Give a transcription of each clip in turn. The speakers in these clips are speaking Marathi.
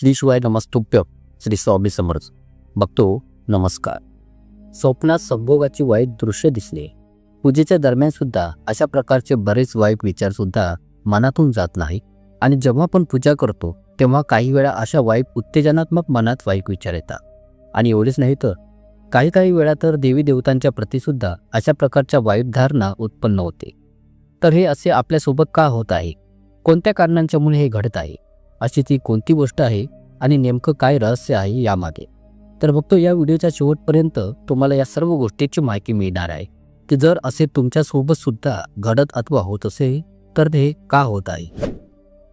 श्री शिवाय नमस्तुभ्यं. श्री स्वामी समर्थ. बघतो नमस्कार. स्वप्नात संभोगाची वाईट दृश्य दिसले. पूजेच्या दरम्यान सुद्धा अशा प्रकारचे बरेच वाईट विचार सुद्धा मनातून जात नाही. आणि जेव्हा आपण पूजा करतो तेव्हा काही वेळा अशा वाईट उत्तेजनात्मक मनात वाईट विचार येतात. आणि एवढेच नाही तर काही वेळा तर देवी देवतांच्या प्रती सुद्धा अशा प्रकारच्या वाईट धारणा उत्पन्न होते. तर हे असे आपल्यासोबत का होत आहे, कोणत्या कारणांच्यामुळे हे घडत आहे, अशी ती कोणती गोष्ट आहे आणि नेमकं काय रहस्य आहे यामागे, तर बघतो या व्हिडिओच्या शेवटपर्यंत तुम्हाला या सर्व गोष्टीची माहिती मिळणार आहे की जर असे तुमच्यासोबत सुद्धा घडत अथवा होत असेल तर ते का होत आहे.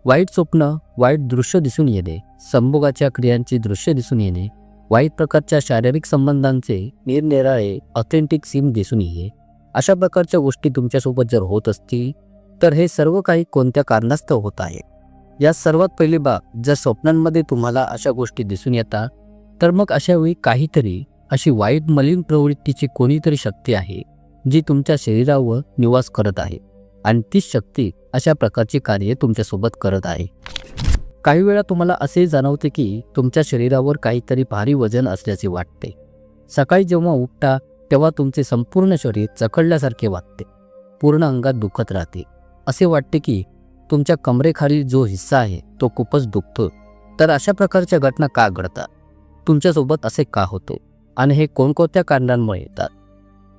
वाईट स्वप्न, वाईट दृश्य दिसून येणे, संभोगाच्या क्रियांची दृश्य दिसून येणे, वाईट प्रकारच्या शारीरिक संबंधांचे निरनिराळे ऑथेंटिक सीम दिसून येणे, अशा प्रकारच्या गोष्टी तुमच्यासोबत जर होत असतील तर हे सर्व काही कोणत्या कारणास्तव होत आहे. या सर्वात पहिली बाब, जर स्वप्नांमध्ये तुम्हाला अशा गोष्टी दिसून येतात तर मग अशा वेळी काहीतरी अशी वाईट मलिन प्रवृत्तीची कोणीतरी शक्ती आहे जी तुमच्या शरीरावर निवास करत आहे आणि तीच शक्ती अशा प्रकारची कार्य तुमच्यासोबत करत आहे. काही वेळा तुम्हाला असे जाणवते की तुमच्या शरीरावर काहीतरी भारी वजन असल्याचे वाटते. सकाळी जेव्हा उठता तेव्हा तुमचे संपूर्ण शरीर चखडल्यासारखे वाटते, पूर्ण अंगात दुखत राहते, असे वाटते की तुमच्या कमरेखाली जो हिस्सा आहे तो खूपच दुखतो. तर अशा प्रकारच्या घटना का घडतात, तुमच्यासोबत असे का होते आणि हे कोणकोणत्या कारणांमुळे येतात.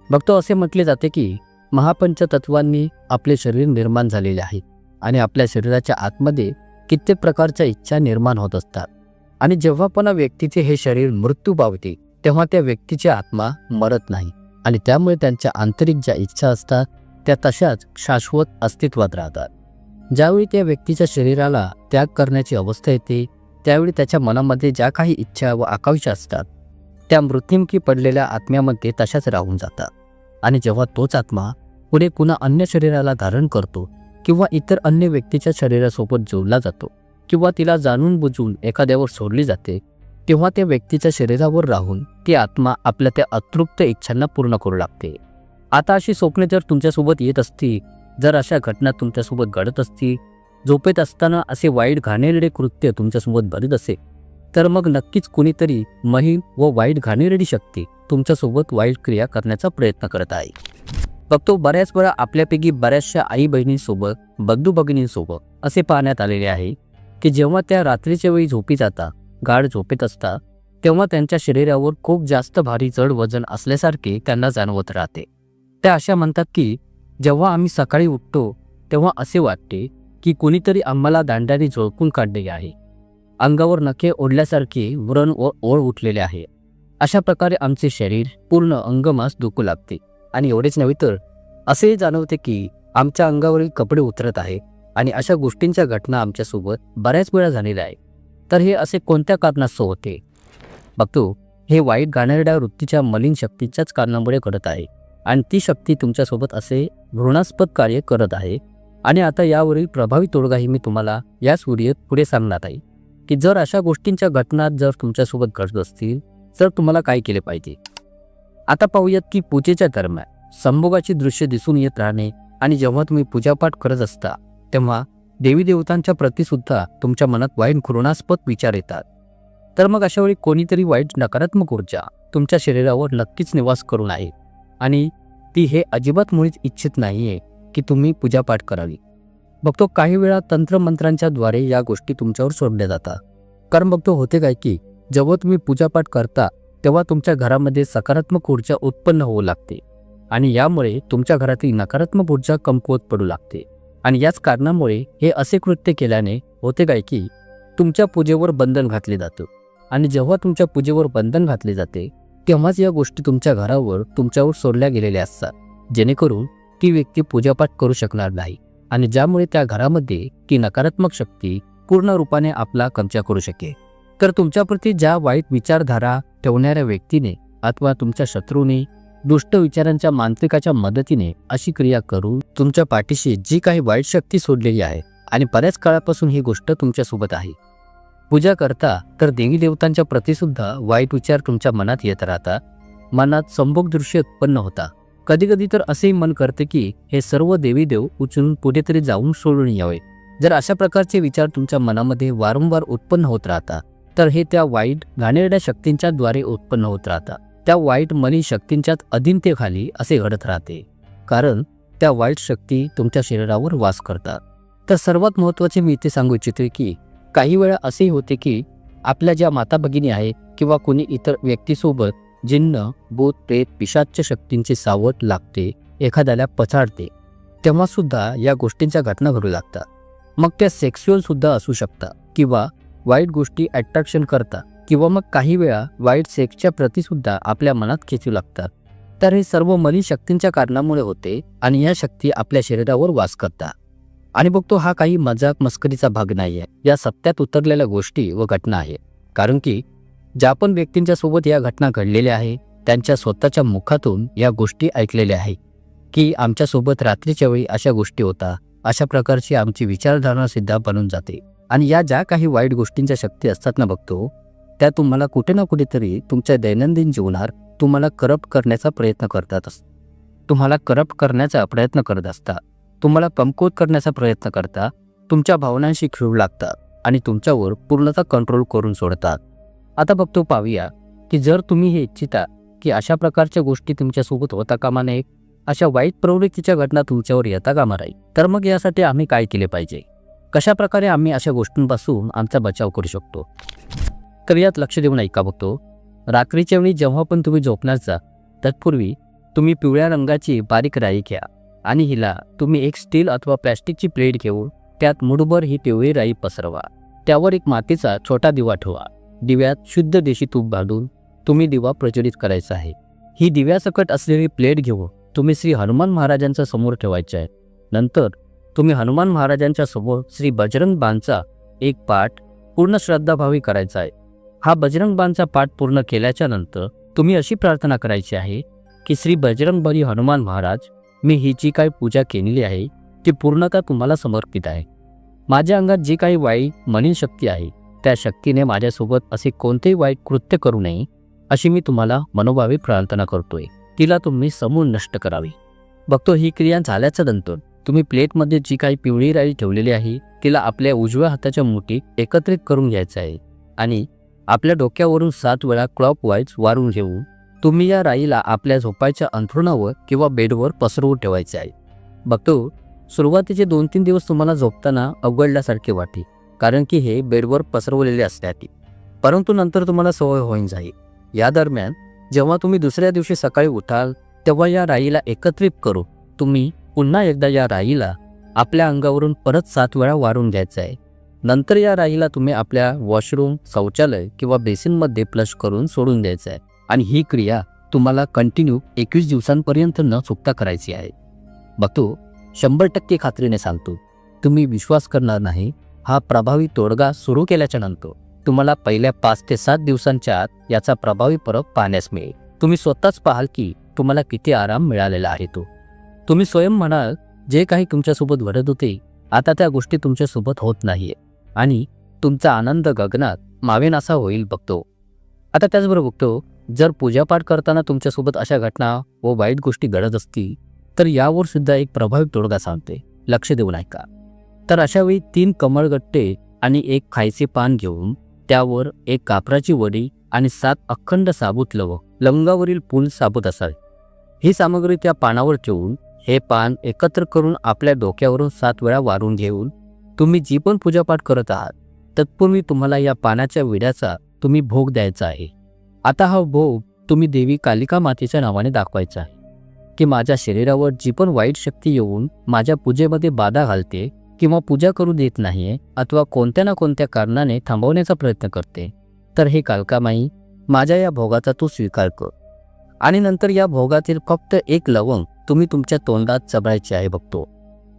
बघतो असे म्हटले जाते की महापंचतत्वांनी आपले शरीर निर्माण झालेले आहे आणि आपल्या शरीराच्या आतमध्ये कित्येक प्रकारच्या इच्छा निर्माण होत असतात. आणि जेव्हा पण व्यक्तीचे हे शरीर मृत्यू पावते तेव्हा त्या व्यक्तीची आत्मा मरत नाही आणि त्यामुळे त्यांच्या आंतरिक ज्या इच्छा असतात त्या तशाच शाश्वत अस्तित्वात राहतात. ज्यावेळी त्या व्यक्तीच्या शरीराला त्याग करण्याची अवस्था येते त्यावेळी त्याच्या मनामध्ये ज्या काही इच्छा व आकांक्षा असतात त्या मृत्युमुखी पडलेल्या आत्म्यामध्ये तशाच राहून जातात. आणि जेव्हा तोच आत्मा पुढे पुन्हा अन्य शरीराला धारण करतो किंवा इतर अन्य व्यक्तीच्या शरीरासोबत जोडला जातो किंवा तिला जाणून बुजून एखाद्यावर सोडली जाते तेव्हा त्या व्यक्तीच्या शरीरावर राहून ती आत्मा आपल्या त्या अतृप्त इच्छांना पूर्ण करू लागते. आता अशी स्वप्ने जर तुमच्यासोबत येत असतील, जर अशा घटना तुमच्यासोबत घडत असतील, झोपेत असताना असे वाईट घाणेरडे कृत्य तुमच्यासोबत घडत असेल तर मग नक्कीच कुणीतरी महिम व वाईट घाणेरडी शक्ती तुमच्यासोबत वाईट क्रिया करण्याचा प्रयत्न करत आहे. बघतो बऱ्याच वेळा आपल्यापैकी बऱ्याचशा आई बहिणींसोबत, बंधू भगिनींसोबत असे पाहण्यात आलेले आहे की जेव्हा त्या रात्रीच्या वेळी झोपी जातात, गाढ झोपेत असतात, तेव्हा त्यांच्या शरीरावर खूप जास्त भारी जड वजन असल्यासारखे त्यांना जाणवत राहते. त्या अशा म्हणतात की जेव्हा आम्ही सकाळी उठतो तेव्हा असे वाटते की कोणीतरी आम्हाला दांड्याने झोपून काढले आहे, अंगावर नखे ओढल्यासारखे व्रण व ओळ उठलेले आहे. अशा प्रकारे आमचे शरीर पूर्ण अंगमास दुखू लागते. आणि एवढेच नव्हे तर असेही जाणवते की आमच्या अंगावरील कपडे उतरत आहे. आणि अशा गोष्टींच्या घटना आमच्यासोबत बऱ्याच वेळा झालेल्या आहे. तर हे असे कोणत्या कारणास्तव होते. बघतो हे वाईट घाणेरड्या वृत्तीच्या मलिन शक्तीच्याच कारणामुळे घडत आहे आणि ती शक्ती तुमच्यासोबत असे घृणास्पद कार्य करत आहे. आणि आता यावरील प्रभावी तोडगाही मी तुम्हाला याच व्हिडिओत पुढे सांगणार आहे की जर अशा गोष्टींच्या घटना जर तुमच्यासोबत घडत असतील तर तुम्हाला काय केले पाहिजे. आता पाहूयात की पूजेच्या दरम्यान संभोगाची दृश्य दिसून येत राहणे आणि जेव्हा तुम्ही पूजापाठ करत असता तेव्हा देवी देवतांच्या प्रती सुद्धा तुमच्या मनात वाईट घृणास्पद विचार येतात. तर मग अशा वेळी कोणीतरी वाईट नकारात्मक ऊर्जा तुमच्या शरीरावर नक्कीच निवास करून आहे आणि ती हे अजिबात मुळीच इच्छित नाहीये की तुम्ही पूजापाठ करावी. बघतो काही वेळा तंत्रमंत्रांच्या द्वारे या गोष्टी तुमच्यावर सोडल्या जातात. कारण बघतो होते काय की जेव्हा तुम्ही पूजापाठ करता तेव्हा तुमच्या घरामध्ये सकारात्मक ऊर्जा उत्पन्न होऊ लागते आणि यामुळे तुमच्या घरातील नकारात्मक ऊर्जा कमकुवत पडू लागते. आणि याच कारणामुळे हे असे कृत्य केल्याने होते काय की तुमच्या पूजेवर बंधन घातले जातं. आणि जेव्हा तुमच्या पूजेवर बंधन घातले जाते तेव्हाच या गोष्टी तुमच्या घरावर तुमच्यावर सोडल्या गेलेल्या असतात, जेणेकरून ती व्यक्ती पूजापाठ करू शकणार नाही आणि ज्यामुळे त्या घरामध्ये ती नकारात्मक शक्ती पूर्ण रूपाने आपला कब्जा करू शकेल. तर तुमच्याप्रती ज्या वाईट विचारधारा ठेवणाऱ्या व्यक्तीने अथवा तुमच्या शत्रूने दुष्ट विचारांच्या मांत्रिकाच्या मदतीने अशी क्रिया करून तुमच्या पाठीशी जी काही वाईट शक्ती सोडलेली आहे आणि बऱ्याच काळापासून ही गोष्ट तुमच्यासोबत आहे. पूजा करता तर देवी देवतांच्या प्रती सुद्धा वाईट विचार तुमच्या मनात येत राहतात, मनात संभोग दृश्य उत्पन्न होता. कधी कधी तर असेही मन करते की हे सर्व देवी देव उचलून कुठेतरी जाऊन सोडून यावे. जर अशा प्रकारचे विचार तुमच्या मनामध्ये वारंवार उत्पन्न होत राहतात तर हे त्या वाईट घाणेरड्या शक्तींच्या द्वारे उत्पन्न होत राहतात. त्या वाईट मनी शक्तींच्याच अधीनतेखाली असे घडत राहते, कारण त्या वाईट शक्ती तुमच्या शरीरावर वास करतात. तर सर्वात महत्त्वाचे मी इथे सांगू इच्छितो की काही वेळा असेही होते की आपल्या ज्या माता भगिनी आहेत किंवा कोणी इतर व्यक्तीसोबत जिन्न, भूत, प्रेत, पिशाच्य शक्तींचे सावट लागते, एखाद्याला पछाडते, तेव्हा सुद्धा या गोष्टींच्या घटना घडू लागतात. मग त्या सेक्स्युअल सुद्धा असू शकतात किंवा वाईट गोष्टी अट्रॅक्शन करतात किंवा मग काही वेळा वाईट सेक्सच्या प्रती सुद्धा आपल्या मनात खेचू लागतात. तर हे सर्व मनी शक्तींच्या कारणामुळे होते आणि या शक्ती आपल्या शरीरावर वास करतात. आणि बघतो हा काही मजाक मस्करीचा भाग नाही आहे, या सत्यात उतरलेल्या गोष्टी व घटना आहे. कारण की ज्या पण व्यक्तींच्या सोबत या घटना घडलेल्या आहे त्यांच्या स्वतःच्या मुखातून या गोष्टी ऐकलेल्या आहे की आमच्यासोबत रात्रीच्या वेळी अशा गोष्टी होता, अशा प्रकारची आमची विचारधारणा सुद्धा बनून जाते. आणि या ज्या काही वाईट गोष्टींच्या शक्ती असतात ना बघतो, त्या तुम्हाला कुठे ना कुठेतरी तुमच्या दैनंदिन जीवनात तुम्हाला करप्ट करण्याचा प्रयत्न करतात. तुम्हाला करप्ट करण्याचा प्रयत्न करत असतात, तुम्हाला कमकुवत करण्याचा प्रयत्न करता, तुमच्या भावनांशी खेळू लागतात आणि तुमच्यावर पूर्णतः कंट्रोल करून सोडतात. आता बघतो पाहूया की जर तुम्ही हे इच्छिता की अशा प्रकारच्या गोष्टी तुमच्यासोबत होता कामा नये, अशा वाईट प्रवृत्तीच्या घटना तुमच्यावर येता कामा नये, तर मग यासाठी आम्ही काय केले पाहिजे, कशा प्रकारे आम्ही अशा गोष्टींपासून आमचा बचाव करू शकतो. तर यात लक्ष देऊन ऐका बघतो. रात्रीच्या वेळी जेव्हा पण तुम्ही झोपणार जा तत्पूर्वी तुम्ही पिवळ्या रंगाची बारीक राई घ्या आणि हिला तुम्ही एक स्टील अथवा प्लॅस्टिकची प्लेट घेऊन त्यात मुठभर ही पिवळी राई पसरवा. त्यावर एक मातीचा छोटा दिवा ठेवा. दिव्यात शुद्ध देशी तूप घालून तुम्ही दिवा प्रज्वलित करायचा आहे. ही दिव्यासकट असलेली प्लेट घेऊन तुम्ही श्री हनुमान महाराजांच्या समोर ठेवायचे आहे. नंतर तुम्ही हनुमान महाराजांच्या समोर श्री बजरंग बाणचा एक पाठ पूर्ण श्रद्धाभावी करायचा आहे. हा बजरंग बाणचा पाठ पूर्ण केल्याच्या नंतर तुम्ही अशी प्रार्थना करायची आहे की श्री बजरंग बली हनुमान महाराज, मी ही जी काही पूजा केलेली आहे ती पूर्णतः तुम्हाला समर्पित आहे. माझ्या अंगात जी काही वाईट मनी शक्ती आहे त्या शक्तीने माझ्यासोबत असे कोणतेही वाईट कृत्य करू नये अशी मी तुम्हाला मनोभावे प्रार्थना करतोय. तिला तुम्ही समूळ नष्ट करावी. बघतो ही क्रिया झाल्याच्या नंतर तुम्ही प्लेटमध्ये जी काही पिवळी राई ठेवलेली आहे तिला आपल्या उजव्या हाताच्या मुठीत एकत्रित करून घ्यायचं आहे आणि आपल्या डोक्यावरून 7 वेळा क्लॉकवाईज वारून घेऊन तुम्ही या राईला आपल्या झोपायच्या अंथरुणावर किंवा बेडवर पसरवून ठेवायचे आहे. बघतो सुरुवातीचे 2-3 दिवस तुम्हाला झोपताना अवघडल्यासारखे वाटेल, कारण की हे बेडवर पसरवलेले असतात, परंतु नंतर तुम्हाला सवय होऊन जाईल. या दरम्यान जेव्हा तुम्ही दुसऱ्या दिवशी सकाळी उठाल तेव्हा या राईला एकत्रित करून तुम्ही पुन्हा एकदा या राईला आपल्या अंगावरून परत 7 वेळा वारून घ्यायचं आहे. नंतर या राईला तुम्ही आपल्या वॉशरूम, शौचालय किंवा बेसिनमध्ये फ्लश करून सोडून द्यायचं आहे. आणि ही क्रिया तुम्हाला कंटिन्यू 21 दिवसांपर्यंत न चुकता करायची आहे. बघतो 100% खात्रीने सांगतो, तुम्ही विश्वास करणार नाही. हा प्रभावी तोडगा सुरू केल्याच्या नंतर तुम्हाला पहिल्या 5 ते 7 दिवसांच्या आत याचा प्रभावी फरक पाहण्यास मिळेल. तुम्ही स्वतःच पाहाल की तुम्हाला किती आराम मिळालेला आहे. तुम्ही स्वयं म्हणाल जे काही तुमच्यासोबत घडत होते आता त्या गोष्टी तुमच्यासोबत होत नाहीये आणि तुमचा आनंद गगनात मावेनासा होईल. बघतो आता त्याचबरोबर बघतो जर पूजापाठ करताना तुमच्यासोबत अशा घटना व वाईट गोष्टी घडत असतील तर यावर सुद्धा एक प्रभावी तोडगा सांगते, लक्ष देऊन ऐका. तर अशावेळी 3 कमळगट्टे आणि 1 खायचे पान घेऊन त्यावर 1 कापराची वडी आणि 7 अखंड साबूत लवंगावरील फूल साबूत असावे. ही सामग्री त्या पानावर ठेवून हे पान एकत्र करून आपल्या डोक्यावरून 7 वेळा वारून घेऊन तुम्ही जी पण पूजापाठ करत आहात तत्पूर्वी तुम्हाला या पानाच्या विड्याचा तुम्ही भोग द्यायचा आहे. आता हा भोग तुम्ही देवी कालिका मातेच्या नावाने दाखवायचा आहे की माझ्या शरीरावर जी पण वाईट शक्ती येऊन माझ्या पूजेमध्ये बाधा घालते किंवा पूजा करू देत नाहीये अथवा कोणत्या ना कोणत्या कारणाने थांबवण्याचा प्रयत्न करते, तर हे कालिकामाई माझ्या या भोगाचा तू स्वीकार कर. आणि नंतर या भोगातील फक्त 1 लवंग तुम्ही तुमच्या तोंडात चबळायचे आहे. बघतो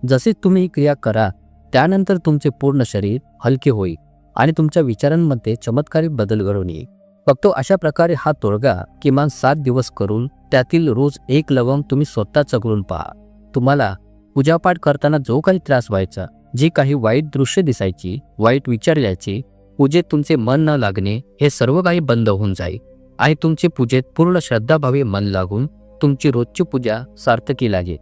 जसे तुम्ही ही क्रिया करा त्यानंतर तुमचे पूर्ण शरीर हलके होईल आणि तुमच्या विचारांमध्ये चमत्कारिक बदल घडून येईल. बघतो अशा प्रकारे हा तोडगा किमान 7 दिवस करून त्यातील रोज 1 लवंग तुम्ही स्वतः चगळून पहा. तुम्हाला पूजापाठ करताना जो काही त्रास व्हायचा, जी काही वाईट दृश्य दिसायची, वाईट विचार यायचे, पूजेत तुमचे मन न लागणे, हे सर्व काही बंद होऊन जाईल आणि तुमची पूजेत पूर्ण श्रद्धाभावी मन लागून तुमची रोजची पूजा सार्थकी लागेल.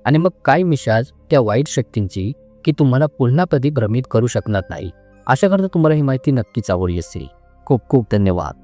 आणि मग काय मिशाज त्या वाईट शक्तींची की तुम्हाला पुन्हा कधी भ्रमित करू शकणार नाही. आशा करता तुम्हाला ही माहिती नक्कीच आवडली असेल. खूप खूप धन्यवाद.